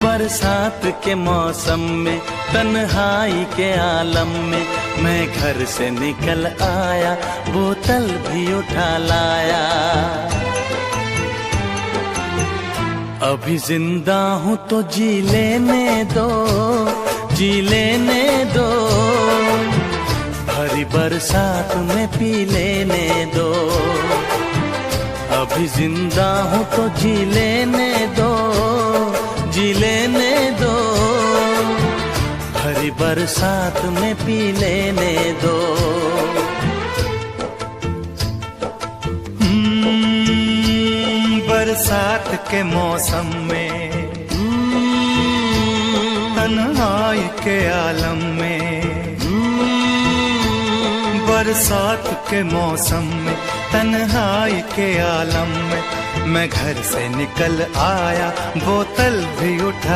बरसात के मौसम में, तन्हाई के आलम में, मैं घर से निकल आया, बोतल भी उठा लाया। अभी जिंदा हूँ तो जी लेने दो, जी लेने दो, भरी बरसात में पी लेने दो। अभी जिंदा हूँ तो जी लेने दो, जी लेने दो, भरी बरसात में पी लेने दो। बरसात के मौसम में, तन्हाई के आलम में, बरसात के मौसम में, तन्हाई के आलम में, मैं घर से निकल आया, बोतल भी उठा